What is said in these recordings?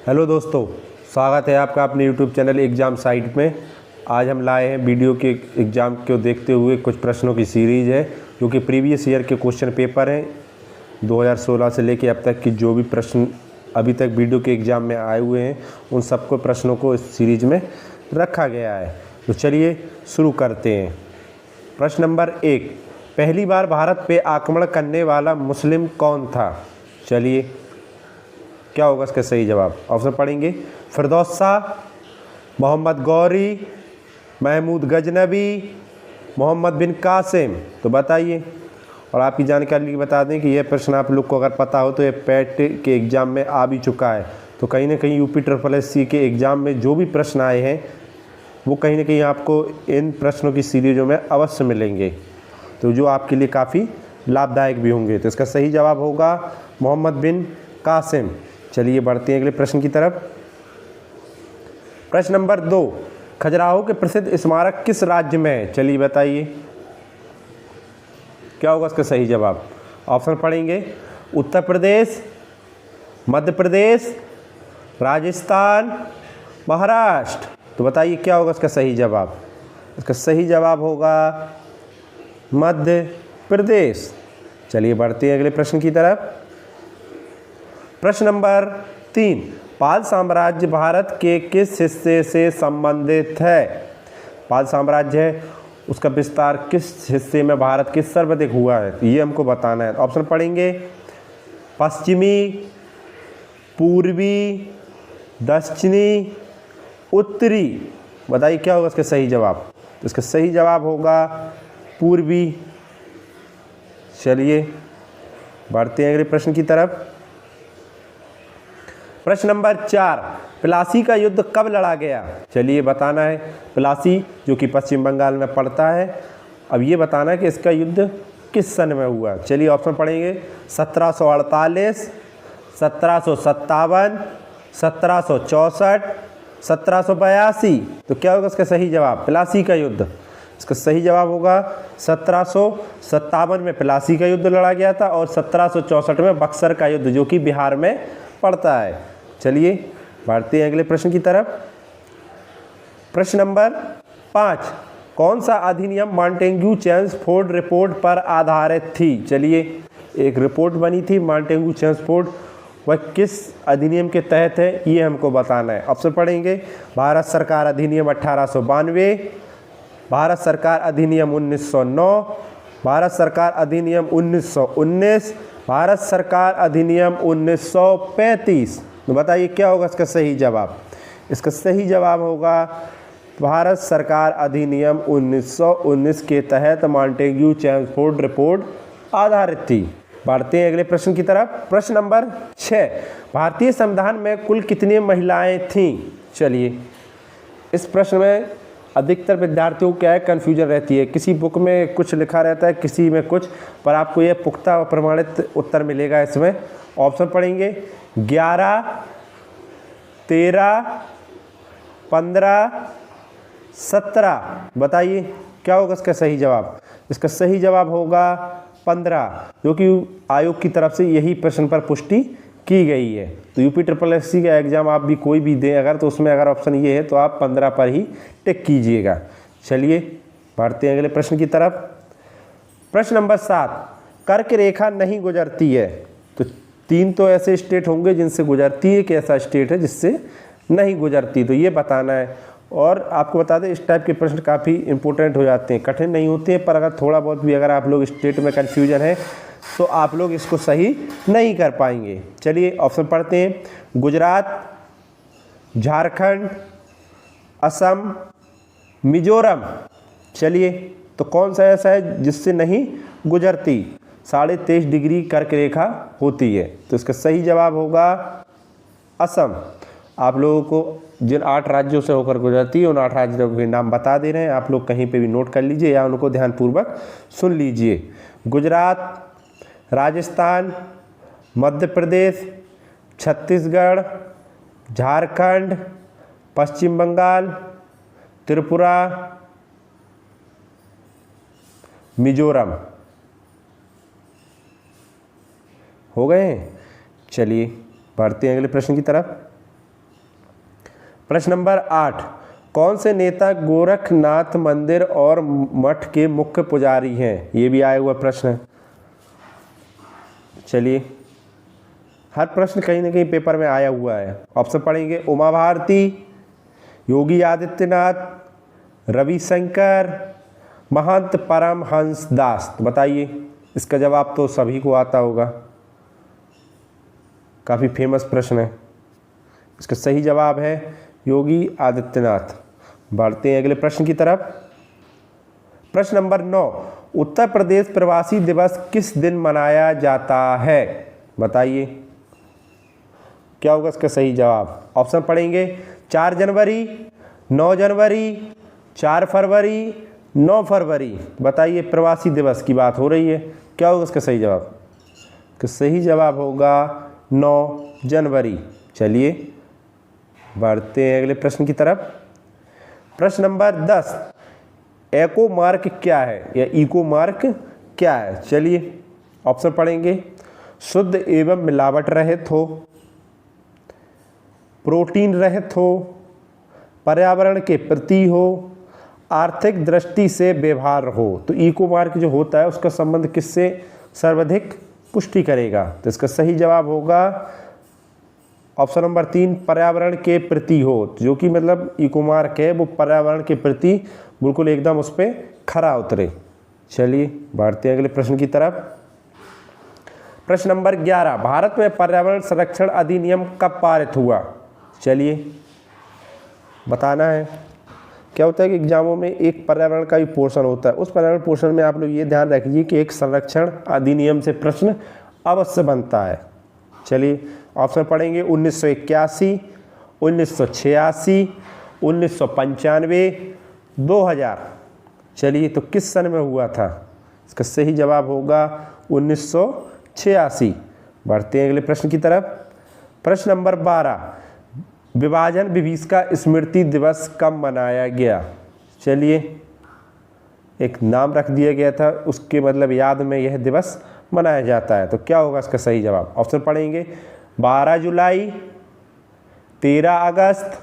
Hello दोस्तों, स्वागत है आपका अपने यूट्यूब चैनल एग्ज़ाम साइट में। आज हम लाए हैं वीडियो के एग्ज़ाम को देखते हुए कुछ प्रश्नों की सीरीज़ है जो कि प्रीवियस ईयर के क्वेश्चन पेपर हैं 2016 से लेके अब तक की जो भी प्रश्न अभी तक वीडियो के एग्ज़ाम में आए हुए हैं उन सबको प्रश्नों को इस सीरीज़ में रखा गया है। तो चलिए शुरू करते हैं। प्रश्न नंबर 1, पहली बार भारत पे आक्रमण करने वाला मुस्लिम कौन था? चलिए क्या होगा इसका सही जवाब? ऑप्शन पढ़ेंगे। फिरदौस शाह, मोहम्मद गौरी, महमूद गजनबी, मोहम्मद बिन कासिम। तो बताइए। और आपकी जानकारी लिए बता दें कि यह प्रश्न आप लोग को अगर पता हो तो ये पैट के एग्ज़ाम में आ भी चुका है। तो कहीं ना कहीं UPSSC के एग्ज़ाम में जो भी प्रश्न आए हैं वो कहीं ना कहीं आपको इन प्रश्नों की सीरीज़ों में अवश्य मिलेंगे, तो जो आपके लिए काफ़ी लाभदायक भी होंगे। तो इसका सही जवाब होगा मोहम्मद बिन कासिम। चलिए बढ़ते हैं अगले प्रश्न की तरफ। प्रश्न नंबर 2, खजुराहो के प्रसिद्ध स्मारक किस राज्य में है? चलिए बताइए क्या होगा इसका सही जवाब? ऑप्शन पढ़ेंगे। उत्तर प्रदेश, मध्य प्रदेश, राजस्थान, महाराष्ट्र। तो बताइए क्या होगा इसका सही जवाब? इसका सही जवाब होगा मध्य प्रदेश। चलिए बढ़ते हैं अगले प्रश्न की तरफ। प्रश्न नंबर 3, पाल साम्राज्य भारत के किस हिस्से से संबंधित है? पाल साम्राज्य है उसका विस्तार किस हिस्से में भारत के सर्वाधिक हुआ है? ये हमको बताना है। ऑप्शन पढ़ेंगे। पश्चिमी, पूर्वी, दक्षिणी, उत्तरी। बताइए क्या होगा इसका सही जवाब? इसका सही जवाब होगा पूर्वी। चलिए बढ़ते हैं अगले प्रश्न की तरफ। प्रश्न नंबर 4, प्लासी का युद्ध कब लड़ा गया? चलिए बताना है। प्लासी जो कि पश्चिम बंगाल में पड़ता है, अब ये बताना है कि इसका युद्ध किस सन में हुआ। चलिए ऑप्शन पढ़ेंगे। 1748, 1757, 1764, 1782। तो क्या होगा इसका सही जवाब? प्लासी का युद्ध। इसका सही जवाब होगा 1757 में प्लासी का युद्ध लड़ा गया था और 1764 में बक्सर का युद्ध जो कि बिहार में पड़ता है। चलिए बढ़ते हैं अगले प्रश्न की तरफ। प्रश्न नंबर 5, कौन सा अधिनियम मॉन्टेग्यू चेम्सफोर्ड रिपोर्ट पर आधारित थी? चलिए एक रिपोर्ट बनी थी मॉन्टेग्यू चेम्सफोर्ड, वह किस अधिनियम के तहत है ये हमको बताना है। ऑप्शन पढ़ेंगे। भारत सरकार अधिनियम 1892, भारत सरकार अधिनियम 1909, भारत सरकार अधिनियम 1919, भारत सरकार अधिनियम 1935। तो बताइए क्या होगा इसका सही जवाब? इसका सही जवाब होगा भारत सरकार अधिनियम 1919 के तहत मॉन्टेग्यू चेम्सफोर्ड रिपोर्ट आधारित थी। बढ़ते हैं अगले प्रश्न की तरफ। प्रश्न नंबर 6, भारतीय संविधान में कुल कितनी महिलाएं थीं? चलिए इस प्रश्न में अधिकतर विद्यार्थियों को क्या है, कन्फ्यूजन रहती है। किसी बुक में कुछ लिखा रहता है, किसी में कुछ, पर आपको यह पुख्ता और प्रमाणित उत्तर मिलेगा इसमें। ऑप्शन पढ़ेंगे। 11, 13, 15, 17। बताइए क्या होगा इसका सही जवाब? इसका सही जवाब होगा 15, जो कि आयोग की तरफ से यही प्रश्न पर पुष्टि की गई है। तो UPSSC का एग्ज़ाम आप भी कोई भी दें अगर, तो उसमें अगर ऑप्शन ये है तो आप 15 पर ही टिक कीजिएगा। चलिए बढ़ते हैं अगले प्रश्न की तरफ। प्रश्न नंबर 7, कर्क रेखा नहीं गुजरती है। तो 3 तो ऐसे स्टेट होंगे जिनसे गुजरती है, एक ऐसा स्टेट है जिससे नहीं गुजरती, तो ये बताना है। और आपको बता दें इस टाइप के प्रश्न काफ़ी इंपॉर्टेंट हो जाते हैं, कठिन नहीं होते हैं, पर अगर थोड़ा बहुत भी अगर आप लोग स्टेट में कन्फ्यूजन है तो आप लोग इसको सही नहीं कर पाएंगे। चलिए ऑप्शन पढ़ते हैं। गुजरात, झारखंड, असम, मिजोरम। चलिए तो कौन सा ऐसा है जिससे नहीं गुजरती? 23.5 डिग्री कर्क रेखा होती है, तो इसका सही जवाब होगा असम। आप लोगों को जिन 8 राज्यों से होकर गुजरती है उन 8 राज्यों के नाम बता दे रहे हैं, आप लोग कहीं पे भी नोट कर लीजिए या उनको ध्यानपूर्वक सुन लीजिए। गुजरात, राजस्थान, मध्य प्रदेश, छत्तीसगढ़, झारखंड, पश्चिम बंगाल, त्रिपुरा, मिजोरम। हो गए हैं। चलिए बढ़ते हैं अगले प्रश्न की तरफ। प्रश्न नंबर 8, कौन से नेता गोरखनाथ मंदिर और मठ के मुख्य पुजारी हैं? ये भी आया हुआ प्रश्न है। चलिए, हर प्रश्न कहीं ना कहीं पेपर में आया हुआ है। ऑप्शन पढ़ेंगे, उमा भारती, योगी आदित्यनाथ, रविशंकर, महंत परमहंस दास। तो बताइए, इसका जवाब तो सभी को आता होगा, काफ़ी फेमस प्रश्न है। इसका सही जवाब है योगी आदित्यनाथ। बढ़ते हैं अगले प्रश्न की तरफ। प्रश्न नंबर 9, उत्तर प्रदेश प्रवासी दिवस किस दिन मनाया जाता है? बताइए, क्या होगा इसका सही जवाब? ऑप्शन पढ़ेंगे, 4 जनवरी, 9 जनवरी, 4 फरवरी, 9 फरवरी। बताइए, प्रवासी दिवस की बात हो रही है, क्या होगा इसका सही जवाब? इसका सही जवाब होगा 9 जनवरी। चलिए, बढ़ते हैं अगले प्रश्न की तरफ। प्रश्न नंबर 10, एको मार्क क्या है या इको मार्क क्या है? चलिए, ऑप्शन पढ़ेंगे, शुद्ध एवं मिलावट रहित हो, प्रोटीन रहित हो, पर्यावरण के प्रति हो, आर्थिक दृष्टि से व्यवहार हो। तो इको मार्क जो होता है उसका संबंध किससे सर्वाधिक पुष्टि करेगा? तो इसका सही जवाब होगा ऑप्शन नंबर 3, पर्यावरण के प्रति हो, जो कि मतलब इको मार्क है वो पर्यावरण के प्रति बिल्कुल एकदम उस पर खरा उतरे। चलिए, बढ़ते हैं अगले प्रश्न की तरफ। प्रश्न नंबर 11, भारत में पर्यावरण संरक्षण अधिनियम कब पारित हुआ? चलिए, बताना है। क्या होता है कि एग्जामों में एक पर्यावरण का भी पोर्शन होता है, उस पर्यावरण पोर्शन में आप लोग ये ध्यान रखिए कि एक संरक्षण अधिनियम से प्रश्न अवश्य बनता है। चलिए, ऑप्शन पढ़ेंगे, 1981, 1986, 1995, 2000। चलिए, तो किस सन में हुआ था? इसका सही जवाब होगा 1986। बढ़ते हैं अगले प्रश्न की तरफ। प्रश्न नंबर 12, विभाजन विभीषका स्मृति दिवस कब मनाया गया? चलिए, एक नाम रख दिया गया था, उसके मतलब याद में यह दिवस मनाया जाता है। तो क्या होगा इसका सही जवाब? ऑप्शन पढ़ेंगे, 12 जुलाई, 13 अगस्त,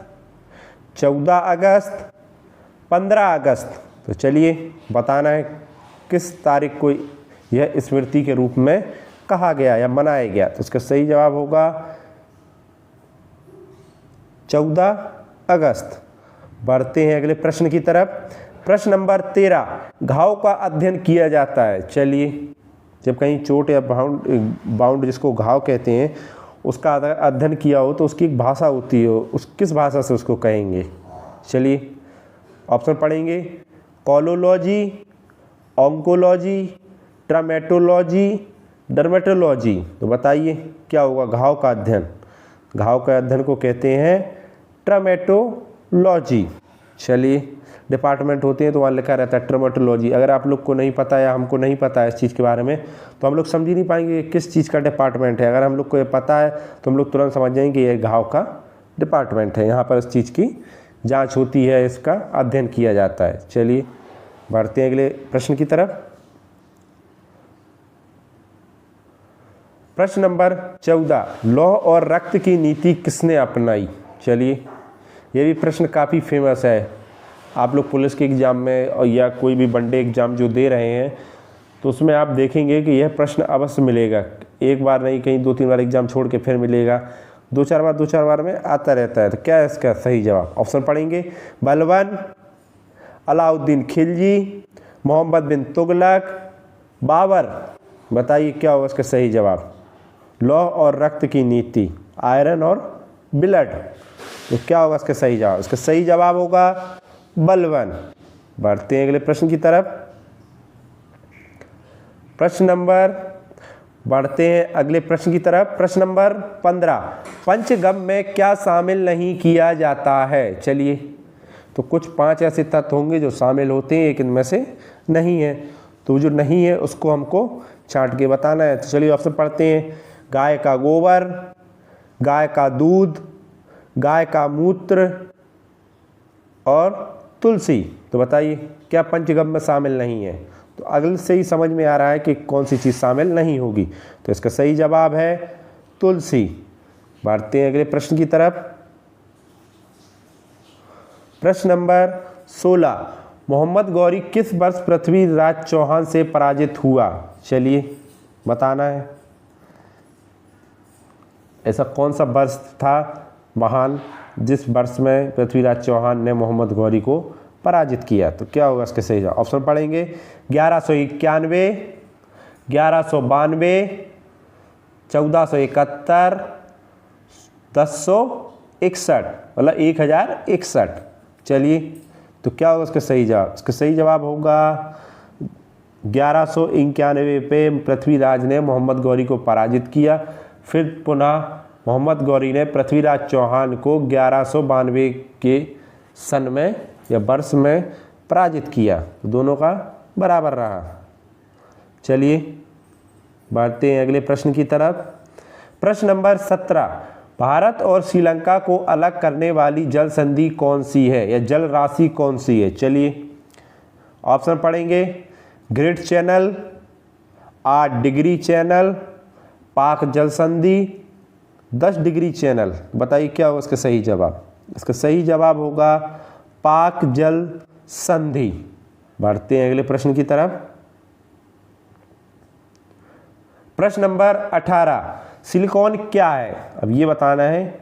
14 अगस्त, 15 अगस्त। तो चलिए, बताना है किस तारीख को यह स्मृति के रूप में कहा गया या मनाया गया। तो इसका सही जवाब होगा 14 अगस्त। बढ़ते हैं अगले प्रश्न की तरफ। प्रश्न नंबर 13, घाव का अध्ययन किया जाता है। चलिए, जब कहीं चोट या बाउंड जिसको घाव कहते हैं उसका अध्ययन किया हो तो उसकी एक भाषा होती है, उस किस भाषा से उसको कहेंगे? चलिए, ऑप्शन पढ़ेंगे, कॉलोलॉजी, ऑन्कोलॉजी, ट्रामेटोलॉजी, डर्मेटोलॉजी। तो बताइए, क्या होगा घाव का अध्ययन? घाव का अध्ययन को कहते हैं ट्रामेटोलॉजी। चलिए, डिपार्टमेंट होते हैं तो वहाँ लिखा रहता है ट्रामेटोलॉजी। अगर आप लोग को नहीं पता या हमको नहीं पता है इस चीज़ के बारे में तो हम लोग समझ ही नहीं पाएंगे किस चीज़ का डिपार्टमेंट है। अगर हम लोग को ये पता है तो हम लोग तुरंत समझ जाएंगे कि ये घाव का डिपार्टमेंट है, यहाँ पर इस चीज़ की जांच होती है, इसका अध्ययन किया जाता है। चलिए, बढ़ते हैं अगले प्रश्न की तरफ। प्रश्न नंबर 14, लौह और रक्त की नीति किसने अपनाई? चलिए, ये भी प्रश्न काफ़ी फेमस है। आप लोग पुलिस के एग्ज़ाम में और या कोई भी वनडे एग्ज़ाम जो दे रहे हैं तो उसमें आप देखेंगे कि यह प्रश्न अवश्य मिलेगा। एक बार नहीं, कहीं 2-3 बार एग्ज़ाम छोड़ के फिर मिलेगा, 2-4 बार में आता रहता है। तो क्या है इसका सही जवाब? ऑप्शन पढ़ेंगे, बलबन, अलाउद्दीन खिलजी, मोहम्मद बिन तुगलक, बाबर। बताइए, क्या होगा इसका सही जवाब? लौह और रक्त की नीति, आयरन और ब्लड। तो क्या होगा इसका सही जवाब? इसका सही जवाब होगा बलबन। बढ़ते हैं अगले प्रश्न की तरफ। बढ़ते हैं अगले प्रश्न की तरफ। प्रश्न नंबर 15, पंचगम में क्या शामिल नहीं किया जाता है? चलिए, तो कुछ 5 ऐसे तत्व होंगे जो शामिल होते हैं, एक इनमें से नहीं है। तो जो नहीं है उसको हमको छांट के बताना है। तो चलिए, ऑप्शन पढ़ते हैं, गाय का गोबर, गाय का दूध, गाय का मूत्र और तुलसी। तो बताइए, क्या पंचगम में शामिल नहीं है? तो अगले से ही समझ में आ रहा है कि कौन सी चीज़ शामिल नहीं होगी। तो इसका सही जवाब है तुलसी। बढ़ते हैं अगले प्रश्न की तरफ। प्रश्न नंबर 16, मोहम्मद गौरी किस वर्ष पृथ्वीराज चौहान से पराजित हुआ? चलिए बताना है, ऐसा कौन सा वर्ष था महान जिस वर्ष में पृथ्वीराज चौहान ने मोहम्मद गौरी को पराजित किया? तो क्या होगा इसके सही जवाब? ऑप्शन पढ़ेंगे 1191, 1192, 1471, 1061, मतलब 1061। चलिए तो क्या होगा इसका सही जवाब? इसका सही जवाब होगा 1191 पे पृथ्वीराज ने मोहम्मद गौरी को पराजित किया। फिर पुनः मोहम्मद गौरी ने पृथ्वीराज चौहान को 1192 के सन में या वर्ष में पराजित किया। दोनों का बराबर रहा। चलिए बढ़ते हैं अगले प्रश्न की तरफ। प्रश्न नंबर 17, भारत और श्रीलंका को अलग करने वाली जल संधि कौन सी है या जल राशि कौन सी है? चलिए ऑप्शन पढ़ेंगे, ग्रेट चैनल, 8 डिग्री चैनल, पाक जल संधि, 10 डिग्री चैनल। बताइए क्या होगा इसका सही जवाब? इसका सही जवाब होगा पाक जल संधि। बढ़ते हैं अगले प्रश्न की तरफ। प्रश्न नंबर 18, सिलिकॉन क्या है? अब ये बताना है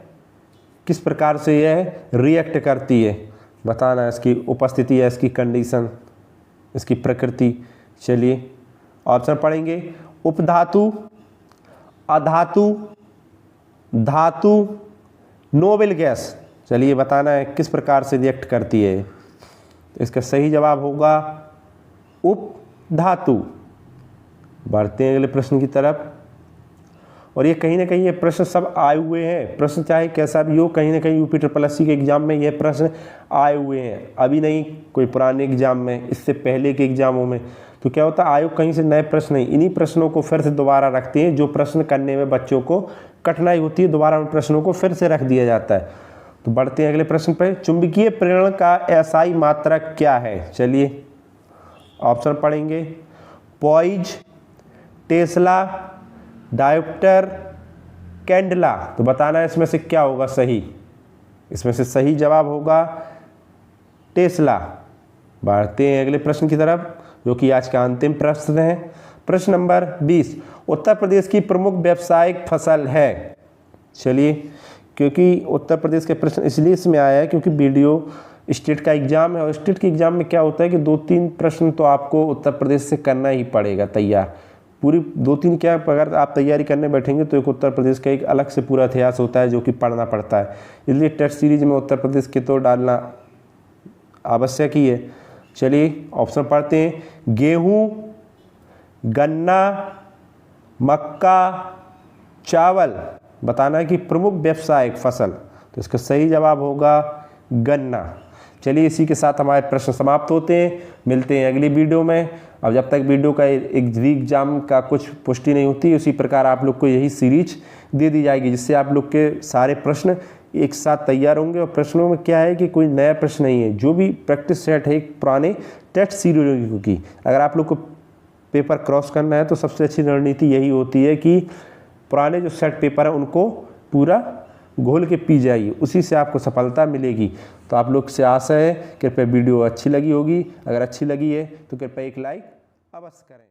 किस प्रकार से यह रिएक्ट करती है, बताना है इसकी उपस्थिति है, इसकी कंडीशन, इसकी प्रकृति। चलिए ऑप्शन पढ़ेंगे, उपधातु, अधातु, धातु, नोबल गैस। चलिए बताना है किस प्रकार से रिएक्ट करती है। इसका सही जवाब होगा उपधातु। बढ़ते हैं अगले प्रश्न की तरफ। और ये कहीं ना कहीं ये प्रश्न सब आए हुए हैं, प्रश्न चाहे कैसा भी हो, कहीं ना कहीं UPSSC के एग्जाम में ये प्रश्न आए हुए हैं। अभी नहीं, कोई पुराने एग्जाम में, इससे पहले के एग्जामों में। तो क्या होता है, आयोग कहीं से नए प्रश्न नहीं, इन्हीं प्रश्नों को फिर से दोबारा रखते हैं। जो प्रश्न करने में बच्चों को कठिनाई होती है, दोबारा उन प्रश्नों को फिर से रख दिया जाता है। तो बढ़ते हैं अगले प्रश्न पर। चुंबकीय प्रेरण का SI मात्रक क्या है? चलिए ऑप्शन पढ़ेंगे, पॉइज, टेस्ला, डायोप्टर, कैंडला। तो बताना है इसमें से क्या होगा सही? इसमें से सही जवाब होगा टेस्ला। बढ़ते हैं अगले प्रश्न की तरफ, जो कि आज का अंतिम प्रश्न है। प्रश्न नंबर 20, उत्तर प्रदेश की प्रमुख व्यावसायिक फसल है? चलिए, क्योंकि उत्तर प्रदेश के प्रश्न इसलिए इसमें आया है क्योंकि वीडियो स्टेट का एग्जाम है, और स्टेट के एग्जाम में क्या होता है कि 2-3 प्रश्न तो आपको उत्तर प्रदेश से करना ही पड़ेगा तैयार। पूरी 2-3 क्या, अगर आप तैयारी करने बैठेंगे तो एक उत्तर प्रदेश का एक अलग से पूरा इतिहास होता है जो कि पढ़ना पड़ता है। इसलिए टेस्ट सीरीज में उत्तर प्रदेश के तो डालना आवश्यक ही है। चलिए ऑप्शन पढ़ते हैं, गेहूँ, गन्ना, मक्का, चावल। बताना है कि प्रमुख व्यावसायिक फसल। तो इसका सही जवाब होगा गन्ना। चलिए इसी के साथ हमारे प्रश्न समाप्त होते हैं। मिलते हैं अगली वीडियो में। अब जब तक वीडियो का एग्जाम का कुछ पुष्टि नहीं होती, उसी प्रकार आप लोग को यही सीरीज दे दी जाएगी, जिससे आप लोग के सारे प्रश्न एक साथ तैयार होंगे। और प्रश्नों में क्या है कि कोई नया प्रश्न नहीं है, जो भी प्रैक्टिस सेट है पुराने टेस्ट सीरीज की। अगर आप लोग को पेपर क्रॉस करना है तो सबसे अच्छी रणनीति यही होती है कि पुराने जो सेट पेपर है उनको पूरा घोल के पी जाइए, उसी से आपको सफलता मिलेगी। तो आप लोग से आशा है कृपया वीडियो अच्छी लगी होगी। अगर अच्छी लगी है तो कृपया एक लाइक अवश्य करें।